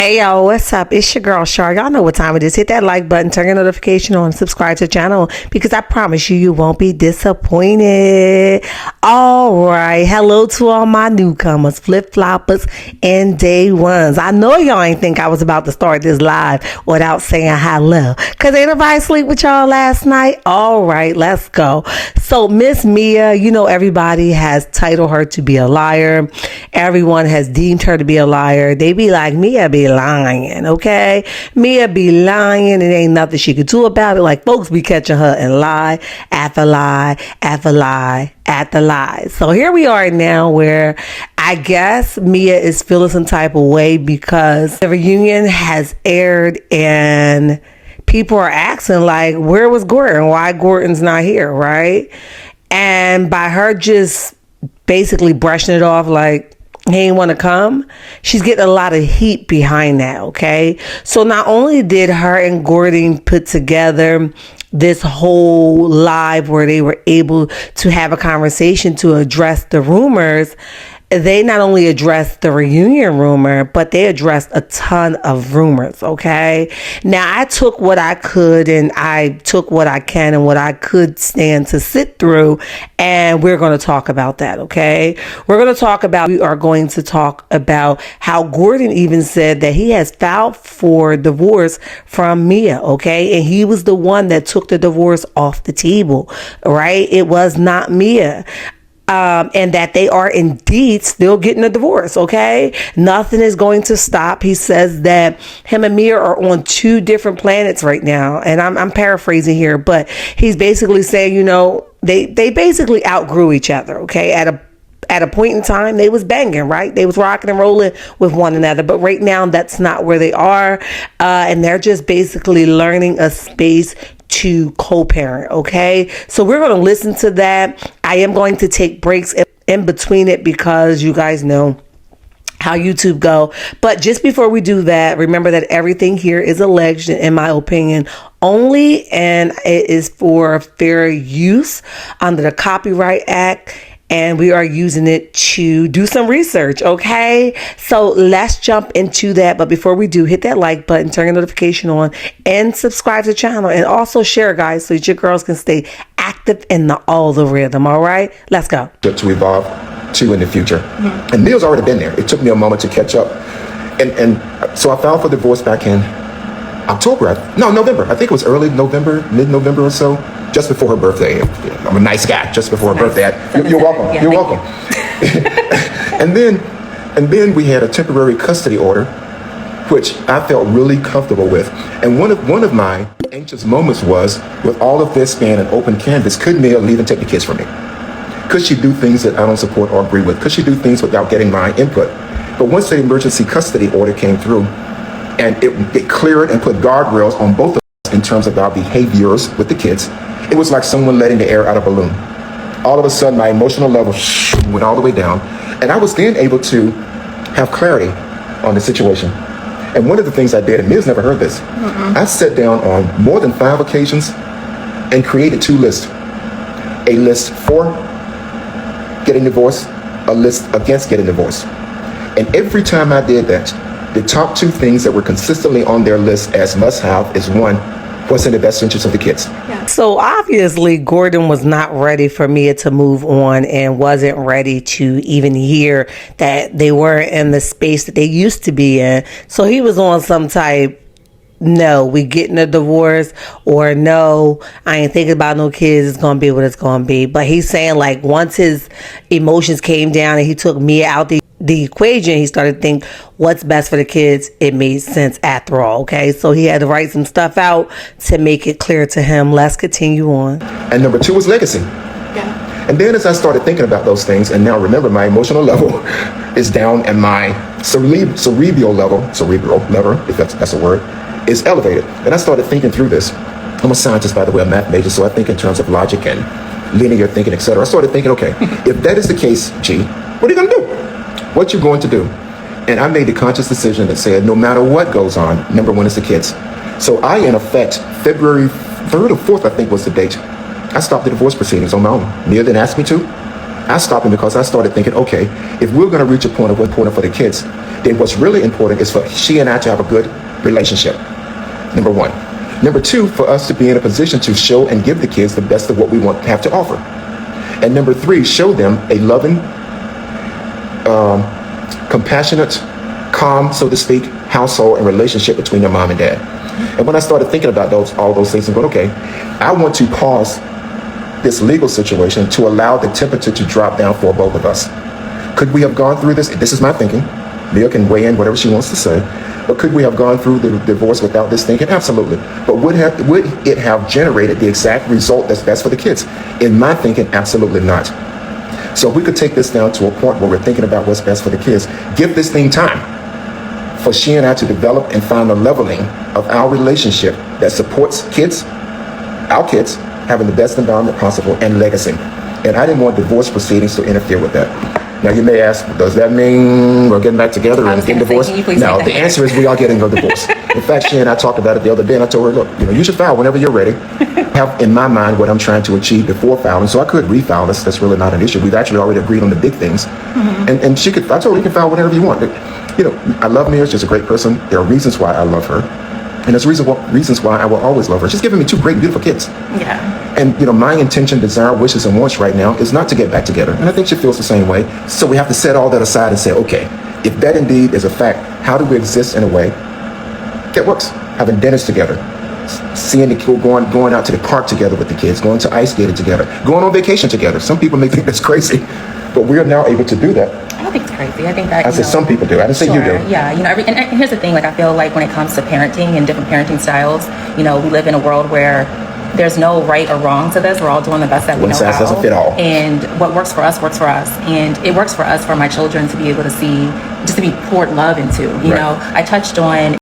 Hey y'all, what's up? It's your girl Shar. Y'all know what time it is. Hit that like button, turn your notification on, subscribe to the channel because I promise you, you won't be disappointed. All right. Hello to all my newcomers, flip-floppers, and day ones. I know y'all ain't think I was about to start this live without saying hello because ain't nobody sleep with y'all last night. All right, let's go. So Miss Mia, you know everybody has titled her to be a liar. Everyone has deemed her to be a liar. They be like, Mia be lying, okay? Mia be lying and ain't nothing she could do about it. Like folks be catching her and lie after lie after lie after lie. So here we are now where I guess Mia is feeling some type of way because the reunion has aired and people are asking like, where was Gordon? Why Gordon's not here, right? And by her just basically brushing it off like, he ain't want to come, she's getting a lot of heat behind that, okay? So not only did her and Gordon put together this whole live where they were able to have a conversation to address the rumors, they not only addressed the reunion rumor, but they addressed a ton of rumors, okay? Now, I took what I could and I took what I can and what I could stand to sit through, and we're going to talk about that, okay? We are going to talk about how Gordon even said that he has filed for divorce from Mia, okay? And he was the one that took the divorce off the table, right? It was not Mia. And that they are indeed still getting a divorce, okay? Nothing is going to stop. He says that him and Mia are on two different planets right now. And I'm paraphrasing here, but he's basically saying, you know, they basically outgrew each other, okay? At a point in time, they was banging, right? They was rocking and rolling with one another. But right now, that's not where they are. And they're just basically learning a space to co-parent, okay? So we're going to listen to that. I am going to take breaks in between it because you guys know how YouTube go. But just before we do that, remember that everything here is alleged, in my opinion, only, and it is for fair use under the Copyright Act. And we are using it to do some research, okay? So let's jump into that. But before we do, hit that like button, turn your notification on, and subscribe to the channel. And also share, guys, so that your girls can stay active in the algorithm, all right? Let's go. To evolve to in the future. Mm-hmm. And Neil's already been there. It took me a moment to catch up. And so I filed for divorce back in November. I think it was early November, mid-November or so. Just before her birthday. I'm a nice guy. Just before her birthday. You're welcome. Yeah, you're welcome. and then we had a temporary custody order, which I felt really comfortable with. And one of my anxious moments was, with all of this being an open canvas, could Mia leave and take the kids from me? Could she do things that I don't support or agree with? Could she do things without getting my input? But once the emergency custody order came through, and it cleared and put guardrails on both of us in terms of our behaviors with the kids, it was like someone letting the air out of a balloon. All of a sudden, my emotional level went all the way down. And I was then able to have clarity on the situation. And one of the things I did, and Mia's never heard this, I sat down on more than 5 occasions and created 2 lists. A list for getting divorced, a list against getting divorced. And every time I did that, the top 2 things that were consistently on their list as must-have is 1, what's in the best interest of the kids. Yeah. So obviously Gordon was not ready for Mia to move on and wasn't ready to even hear that they weren't in the space that they used to be in. So he was on some type, no, we getting a divorce, or no, I ain't thinking about no kids, it's going to be what it's going to be. But he's saying like once his emotions came down and he took Mia out the equation, he started to think what's best for the kids. It made sense after all, okay? So he had to write some stuff out to make it clear to him. Let's continue on. And number 2 was legacy. Yeah. And then as I started thinking about those things, and now remember my emotional level is down and my cerebral level, if that's a word, is elevated. And I started thinking through this. I'm a scientist, by the way, a math major, so I think in terms of logic and linear thinking, etc. I started thinking, okay, if that is the case, G, what are you going to do? What you're going to do? And I made the conscious decision that said, no matter what goes on, number 1 is the kids. So I, in effect, February 3rd or 4th, I think was the date, I stopped the divorce proceedings on my own. Mia didn't ask me to. I stopped him because I started thinking, okay, if we're going to reach a point of what's important for the kids, then what's really important is for she and I to have a good relationship. Number one. Number two, for us to be in a position to show and give the kids the best of what we want to have to offer. And number three, show them a loving, compassionate, calm, so to speak, household and relationship between your mom and dad. And when I started thinking about all those things and going, okay, I want to pause this legal situation to allow the temperature to drop down for both of us. Could we have gone through this? This is my thinking. Mia can weigh in whatever she wants to say. But could we have gone through the divorce without this thinking? Absolutely. But would it have generated the exact result that's best for the kids? In my thinking, absolutely not. So if we could take this down to a point where we're thinking about what's best for the kids, give this thing time for she and I to develop and find a leveling of our relationship that supports our kids, having the best environment possible and legacy. And I didn't want divorce proceedings to interfere with that. Now you may ask, does that mean we're getting back together and getting divorced? No, the answer is we are getting a divorce. In fact, she and I talked about it the other day, and I told her, look, you should file whenever you're ready. Have in my mind what I'm trying to achieve before filing, so I could refile this. That's really not an issue. We've actually already agreed on the big things. And I told her you can file whenever you want. I love Mia. She's a great person. There are reasons why I love her. And there's reasons why I will always love her. She's given me two great, beautiful kids. Yeah. And, my intention, desire, wishes, and wants right now is not to get back together. And I think she feels the same way. So we have to set all that aside and say, okay, if that indeed is a fact, how do we exist in a way that works? Having dinners together, seeing the kids going out to the park together with the kids, going to ice skating together, going on vacation together. Some people may think that's crazy, but we are now able to do that. I don't think it's crazy. I think that I said some people do. I didn't say you do. Yeah, and here's the thing. Like, I feel like when it comes to parenting and different parenting styles, we live in a world where there's no right or wrong to this. We're all doing the best that we know One size how. doesn't fit all. And what works for us, and it works for us for my children to be able to see, just to be poured love into. I touched on